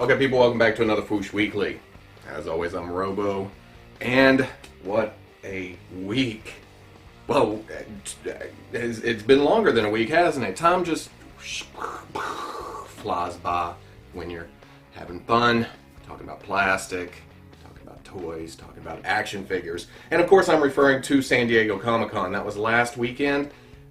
Okay, people, welcome back to another Fwoosh Weekly. As always, I'm Robo, and what a week. Well, it's been longer than a week, hasn't it? Time just flies by when you're having fun, talking about plastic, talking about toys, talking about action figures. And of course, I'm referring to San Diego Comic-Con. That was last weekend.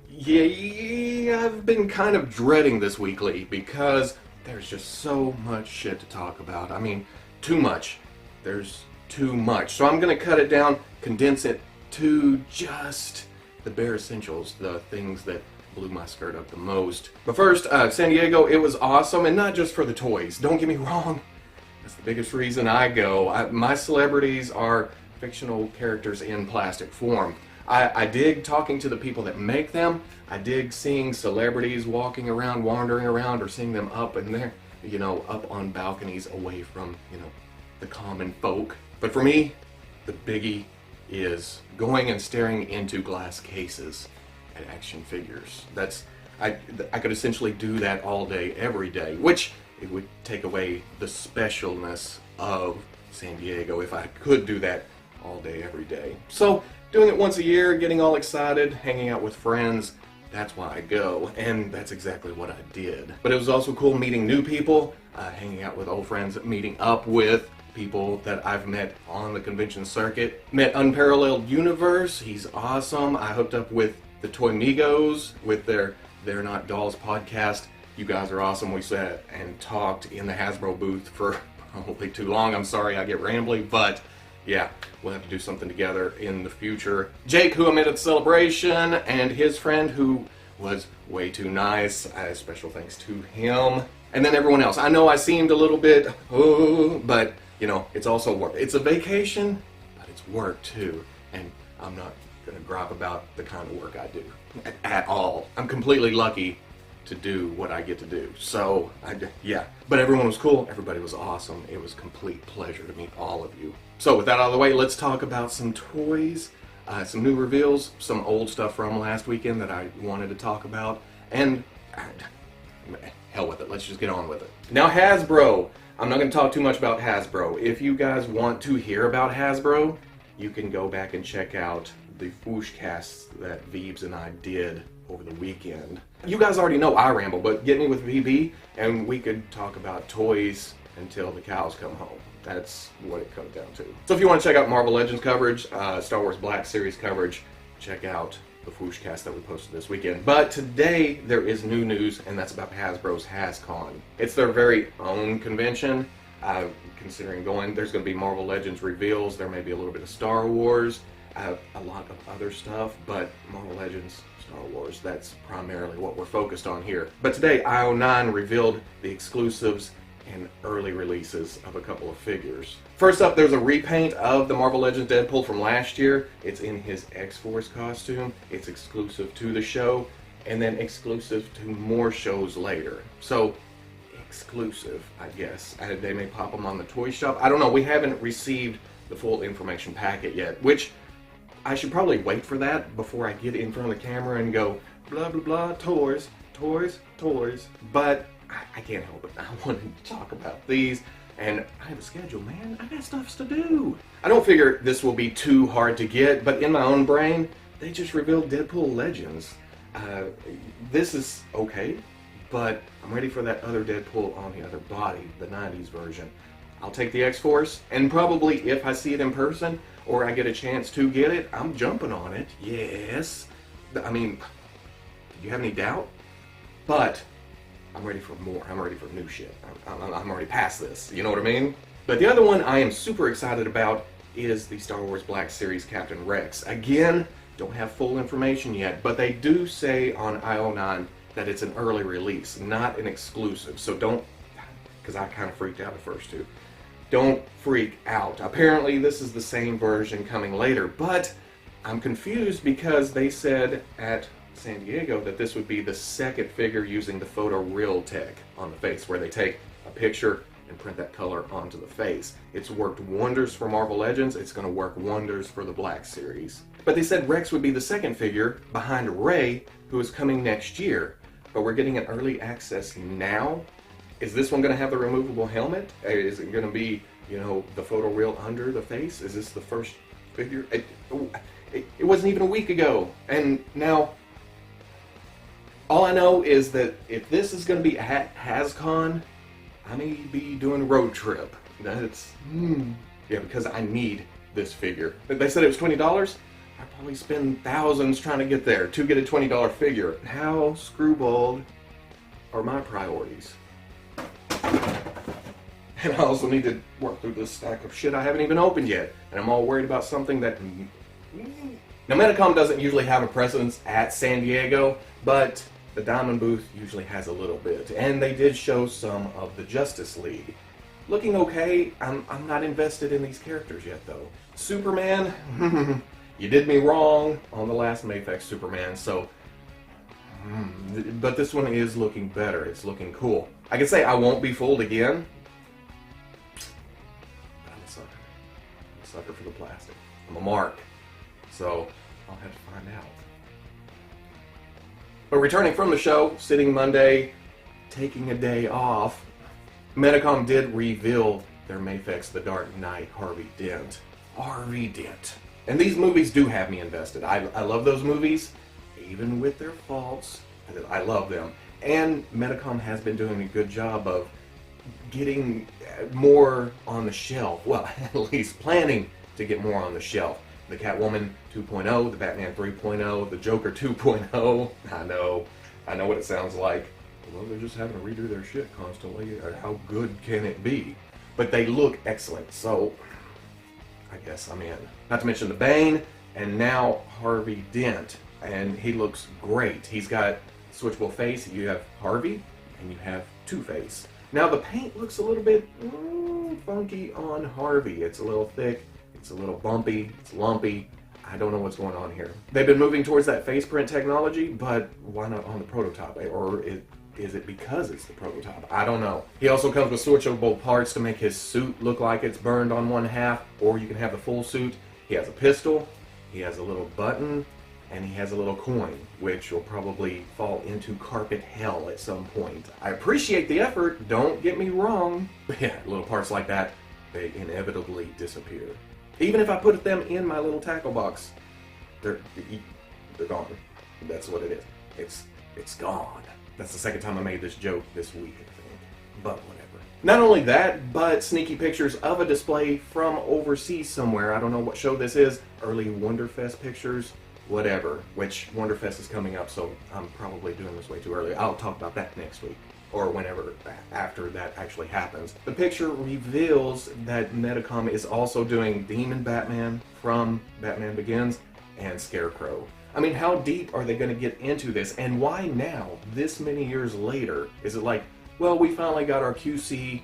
Yeah, I've been kind of dreading this weekly because there's just so much shit to talk about. I mean, too much. There's too much. So I'm going to cut it down, condense it to just the bare essentials, the things that blew my skirt up the most. But first, San Diego, it was awesome, and not just for the toys. Don't get me wrong. That's the biggest reason I go. My celebrities are fictional characters in plastic form. I dig talking to the people that make them. I dig seeing celebrities walking around, wandering around, or seeing them up in there, you know, up on balconies away from, you know, the common folk. But for me, the biggie is going and staring into glass cases at action figures. I could essentially do that all day, every day, which it would take away the specialness of San Diego if I could do that all day, every day. So doing it once a year, getting all excited, hanging out with friends, that's why I go, and that's exactly what I did. But it was also cool meeting new people, hanging out with old friends, meeting up with people that I've met on the convention circuit. Met Unparalleled Universe, he's awesome. I hooked up with the Toy Migos with their They're Not Dolls podcast. You guys are awesome. We sat and talked in the Hasbro booth for probably too long. I'm sorry I get rambly, but yeah, we'll have to do something together in the future. Jake, who I met at the celebration, and his friend who was way too nice. Special thanks to him. And then everyone else. I know I seemed a little bit, but you know, it's also work. It's a vacation, but it's work too. And I'm not gonna gripe about the kind of work I do at all. I'm completely lucky to do what I get to do. So, yeah. But everyone was cool. Everybody was awesome. It was a complete pleasure to meet all of you. So with that out of the way, let's talk about some toys, some new reveals, some old stuff from last weekend that I wanted to talk about, and hell with it. Let's just get on with it. Now Hasbro. I'm not going to talk too much about Hasbro. If you guys want to hear about Hasbro, you can go back and check out the Fwoosh casts that Veebs and I did over the weekend. You guys already know I ramble, but get me with VB and we could talk about toys until the cows come home. That's what it comes down to. So if you want to check out Marvel Legends coverage, Star Wars Black Series coverage, check out the Fwoosh cast that we posted this weekend. But today there is new news, and that's about Hasbro's HasCon. It's their very own convention. Considering going, there's going to be Marvel Legends reveals. There may be a little bit of Star Wars, a lot of other stuff, but Marvel Legends, Star Wars, that's primarily what we're focused on here. But today, IO9 revealed the exclusives and early releases of a couple of figures. First up, there's a repaint of the Marvel Legends Deadpool from last year. It's in his X-Force costume. It's exclusive to the show, and then exclusive to more shows later. So, exclusive, I guess. They may pop them on the toy shop. I don't know. We haven't received the full information packet yet, which I should probably wait for that before I get in front of the camera and go, blah, blah, blah, toys, toys, toys. But I can't help it. I wanted to talk about these, and I have a schedule, man. I got stuff to do. I don't figure this will be too hard to get, but in my own brain, they just revealed Deadpool Legends. This is okay, but I'm ready for that other Deadpool on the other body, the 90s version. I'll take the X-Force, and probably if I see it in person, or I get a chance to get it, I'm jumping on it, yes. I mean, do you have any doubt? But I'm ready for more. I'm ready for new shit. I'm already past this, you know what I mean? But the other one I am super excited about is the Star Wars Black Series Captain Rex. Again, don't have full information yet, but they do say on IO9 that it's an early release, not an exclusive. So don't, because I kind of freaked out at first too. Don't freak out. Apparently this is the same version coming later, but I'm confused because they said at San Diego that this would be the second figure using the photo real tech on the face, where they take a picture and print that color onto the face. It's worked wonders for Marvel Legends. It's going to work wonders for the Black Series. But they said Rex would be the second figure behind Rey, who is coming next year. But we're getting an early access now, Is this one going to have the removable helmet? Is it going to be, you know, the photo reel under the face? Is this the first figure? It wasn't even a week ago. And now, all I know is that if this is going to be at HasCon, I may be doing a road trip. That's, yeah, because I need this figure. They said it was $20. I probably spend thousands trying to get there to get a $20 figure. How screwballed are my priorities? And I also need to work through this stack of shit I haven't even opened yet. And I'm all worried about something that... Now, Medicom doesn't usually have a presence at San Diego, but the Diamond booth usually has a little bit. And they did show some of the Justice League. Looking okay. I'm not invested in these characters yet, though. Superman, you did me wrong on the last MAFEX Superman, so... But this one is looking better. It's looking cool. I can say I won't be fooled again. But I'm a sucker. I'm a sucker for the plastic. I'm a mark. So I'll have to find out. But returning from the show, sitting Monday, taking a day off, Medicom did reveal their MAFEX The Dark Knight Harvey Dent. Harvey Dent. And these movies do have me invested. I love those movies. Even with their faults, I love them. And Medicom has been doing a good job of getting more on the shelf. Well, at least planning to get more on the shelf. The Catwoman 2.0, the Batman 3.0, the Joker 2.0. I know what it sounds like. Well, they're just having to redo their shit constantly. How good can it be? But they look excellent, so I guess I'm in. Not to mention the Bane, and now Harvey Dent. And he looks great. He's got switchable face. You have Harvey, and you have Two-Face. Now the paint looks a little bit funky on Harvey. It's a little thick, it's a little bumpy, it's lumpy. I don't know what's going on here. They've been moving towards that face print technology, but why not on the prototype? Or is it because it's the prototype? I don't know. He also comes with switchable parts to make his suit look like it's burned on one half, or you can have the full suit. He has a pistol, he has a little button, and he has a little coin, which will probably fall into carpet hell at some point. I appreciate the effort, don't get me wrong. But yeah, little parts like that, they inevitably disappear. Even if I put them in my little tackle box, they're gone. That's what it is. It's gone. That's the second time I made this joke this week, I think. But whatever. Not only that, but sneaky pictures of a display from overseas somewhere. I don't know what show this is. Early Wonderfest pictures. Whatever, which Wonderfest is coming up, so I'm probably doing this way too early. I'll talk about that next week, or whenever after that actually happens. The picture reveals that Medicom is also doing Demon Batman from Batman Begins and Scarecrow. I mean, how deep are they going to get into this, and why now, this many years later? Is it like, well, we finally got our QC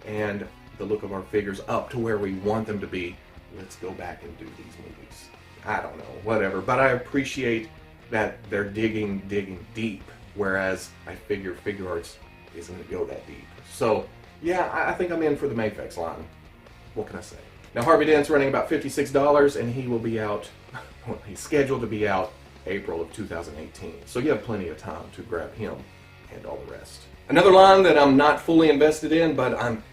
and the look of our figures up to where we want them to be, let's go back and do these movies? I don't know, whatever, but I appreciate that they're digging deep, whereas I figure Figuarts isn't going to go that deep. So, yeah, I think I'm in for the MAFEX line. What can I say? Now, Harvey Dent's running about $56, and he will be out, well, he's scheduled to be out April of 2018. So you have plenty of time to grab him and all the rest. Another line that I'm not fully invested in, but I'm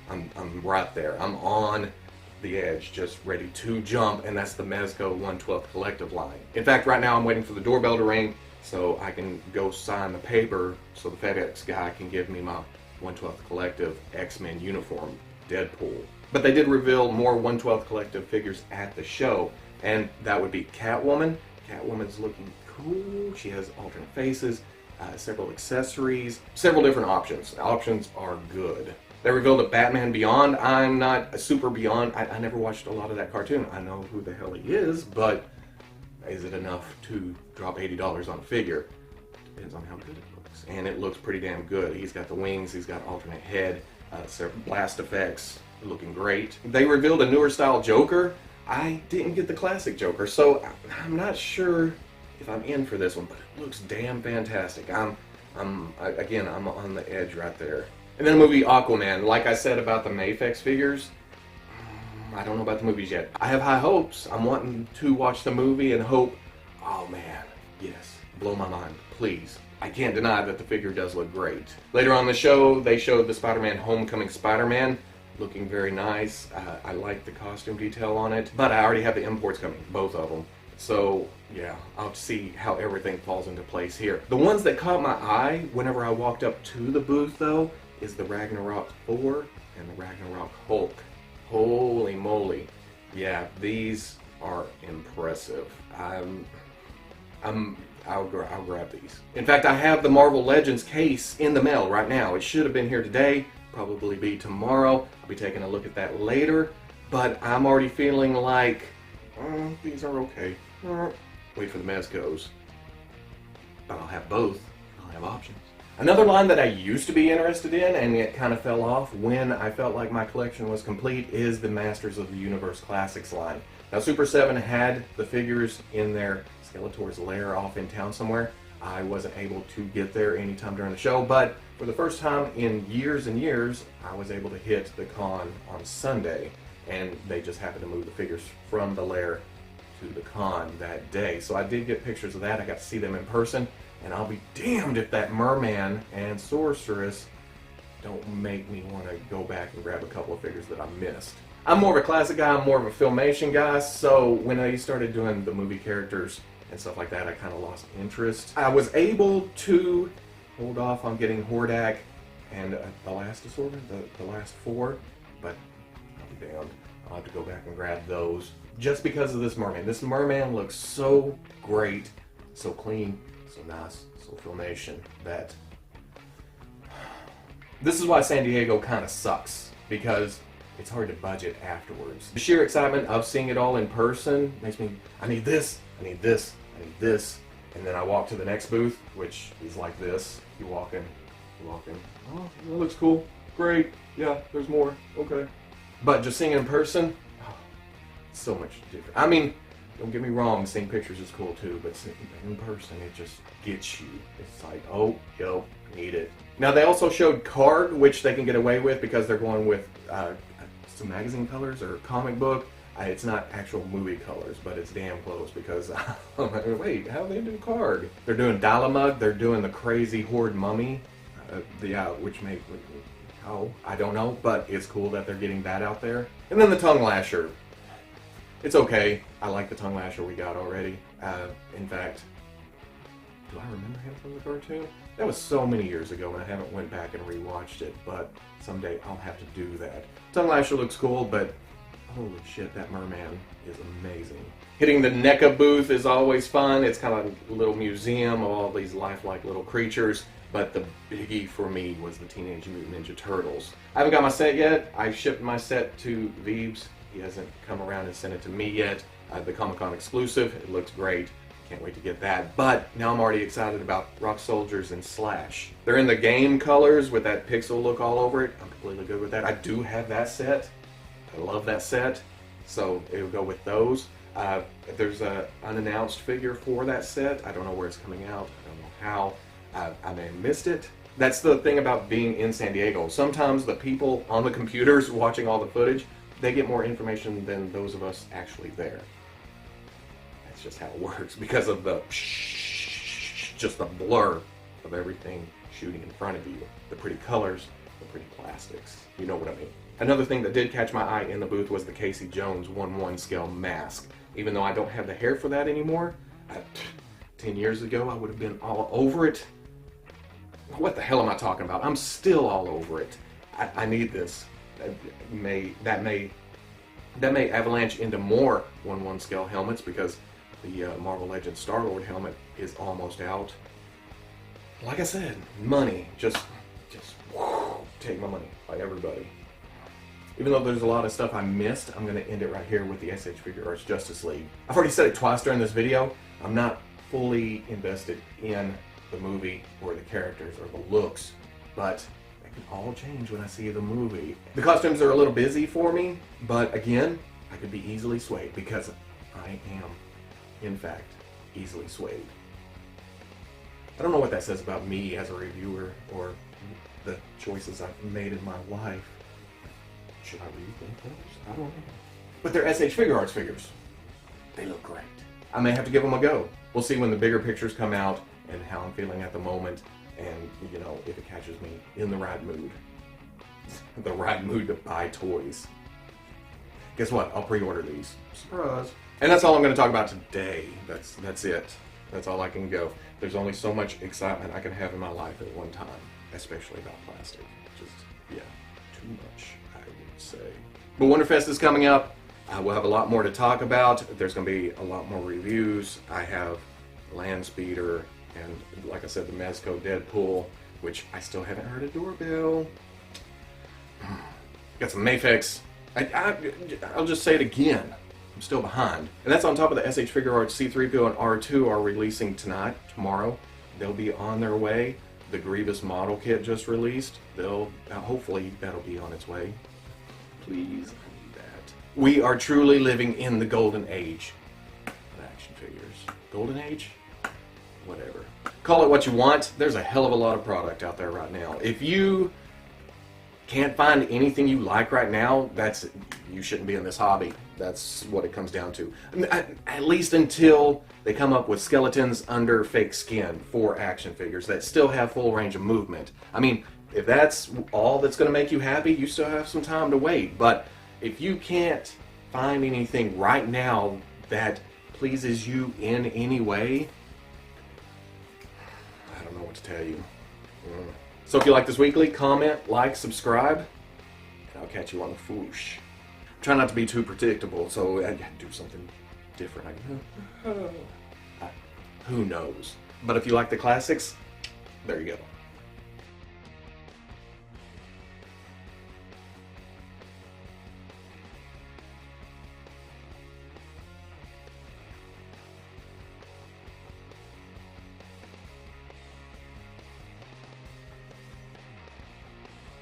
right there. I'm on the edge, just ready to jump, and that's the Mezco 1/12 Collective line. In fact, right now I'm waiting for the doorbell to ring so I can go sign the paper so the FedEx guy can give me my 1/12 Collective X-Men uniform, Deadpool. But they did reveal more 1/12 Collective figures at the show, and that would be Catwoman. Catwoman's looking cool. She has alternate faces, several accessories, several different options. The options are good. They revealed a Batman Beyond. I'm not a super Beyond. I never watched a lot of that cartoon. I know who the hell he is, but is it enough to drop $80 on a figure? Depends on how good it looks. And it looks pretty damn good. He's got the wings, he's got alternate head, several blast effects, looking great. They revealed a newer style Joker. I didn't get the classic Joker, so I'm not sure if I'm in for this one, but it looks damn fantastic. I'm on the edge right there. And then the movie Aquaman. Like I said about the MAFEX figures, I don't know about the movies yet. I have high hopes. I'm wanting to watch the movie and hope, oh man, yes, blow my mind, please. I can't deny that the figure does look great. Later on in the show, they showed the Spider-Man Homecoming Spider-Man, looking very nice. I like the costume detail on it, but I already have the imports coming, both of them. So yeah, I'll see how everything falls into place here. The ones that caught my eye whenever I walked up to the booth though, is the Ragnarok Thor and the Ragnarok Hulk. Holy moly. Yeah, these are impressive. I'll grab these. In fact, I have the Marvel Legends case in the mail right now. It should have been here today, probably be tomorrow. I'll be taking a look at that later, but I'm already feeling like these are okay. Wait for the Mezcos. But I'll have both. I'll have options. Another line that I used to be interested in, and it kind of fell off when I felt like my collection was complete, is the Masters of the Universe Classics line. Now, Super 7 had the figures in their Skeletor's lair off in town somewhere. I wasn't able to get there anytime during the show, but for the first time in years and years, I was able to hit the con on Sunday, and they just happened to move the figures from the lair to the con that day. So I did get pictures of that. I got to see them in person. And I'll be damned if that Mer-Man and Sorceress don't make me want to go back and grab a couple of figures that I missed. I'm more of a classic guy, I'm more of a filmation guy, so when I started doing the movie characters and stuff like that, I kind of lost interest. I was able to hold off on getting Hordak and the last assortment, the last four, but I'll be damned. I'll have to go back and grab those just because of this Mer-Man. This Mer-Man looks so great, so clean, so nice, so filmation, that this is why San Diego kind of sucks, because it's hard to budget afterwards. The sheer excitement of seeing it all in person makes me, I need this, I need this, I need this, and then I walk to the next booth, which is like this. You walk in, oh, that looks cool, great, yeah, there's more, okay. But just seeing it in person, oh, it's so much different. I mean, don't get me wrong, seeing pictures is cool too, but seeing in person, it just gets you. It's like, oh, yo, need it. Now, they also showed card, which they can get away with because they're going with some magazine colors or comic book. It's not actual movie colors, but it's damn close because, wait, how do they do card? They're doing Dalamug, they're doing the crazy Horde Mummy, which may, how, I don't know, but it's cool that they're getting that out there. And then the Tongue Lasher. It's okay. I like the Tongue Lasher we got already. In fact, do I remember him from the cartoon? That was so many years ago and I haven't went back and rewatched it, but someday I'll have to do that. Tongue Lasher looks cool, but holy shit, that Mer-Man is amazing. Hitting the NECA booth is always fun. It's kind of a little museum of all these lifelike little creatures, but the biggie for me was the Teenage Mutant Ninja Turtles. I haven't got my set yet. I shipped my set to Veebs. He hasn't come around and sent it to me yet. The Comic-Con exclusive, it looks great. Can't wait to get that. But now I'm already excited about Rock Soldiers and Slash. They're in the game colors with that pixel look all over it. I'm completely good with that. I do have that set. I love that set. So it'll go with those. There's an unannounced figure for that set. I don't know where it's coming out. I don't know how. I may have missed it. That's the thing about being in San Diego. Sometimes the people on the computers watching all the footage, they get more information than those of us actually there. That's just how it works because of the just the blur of everything shooting in front of you. The pretty colors, the pretty plastics. You know what I mean. Another thing that did catch my eye in the booth was the Casey Jones 1/1 scale mask. Even though I don't have the hair for that anymore, 10 years ago I would have been all over it. What the hell am I talking about? I'm still all over it. I need this. That may avalanche into more 1/1 scale helmets because the Marvel Legends Star-Lord helmet is almost out. Like I said, money. Just take my money, like everybody. Even though there's a lot of stuff I missed, I'm going to end it right here with the SH Figuarts Justice League. I've already said it twice during this video. I'm not fully invested in the movie or the characters or the looks, but that can all change when I see the movie. The costumes are a little busy for me, but again, I could be easily swayed because I am, in fact, easily swayed. I don't know what that says about me as a reviewer or the choices I've made in my life. Should I rethink those? I don't know. But they're SH Figuarts figures. They look great. I may have to give them a go. We'll see when the bigger pictures come out and how I'm feeling at the moment, and you know, if it catches me in the right mood. The right mood to buy toys. Guess what? I'll pre-order these. Surprise. And that's all I'm going to talk about today. That's it. That's all I can go. There's only so much excitement I can have in my life at one time, especially about plastic. Just, yeah, too much, I would say. But Winterfest is coming up. We'll have a lot more to talk about. There's going to be a lot more reviews. I have Land Speeder and, like I said, the Mezco Deadpool, which I still haven't heard a doorbell. Got some MAFEX. I'll just say it again. I'm still behind. And that's on top of the SH Figuarts C3PO and R2 are releasing tonight, tomorrow. They'll be on their way. The Grievous model kit just released. Hopefully that'll be on its way. Please, I need that. We are truly living in the golden age of action figures. Golden age? Whatever. Call it what you want. There's a hell of a lot of product out there right now. If you can't find anything you like right now, you shouldn't be in this hobby. That's what it comes down to. At least until they come up with skeletons under fake skin for action figures that still have full range of movement. I mean, if that's all that's going to make you happy, you still have some time to wait. But if you can't find anything right now that pleases you in any way, I don't know what to tell you. So if you like this weekly, comment, like, subscribe, and I'll catch you on the Fwoosh. Try not to be too predictable, so I do something different. Who knows? But if you like the classics, there you go.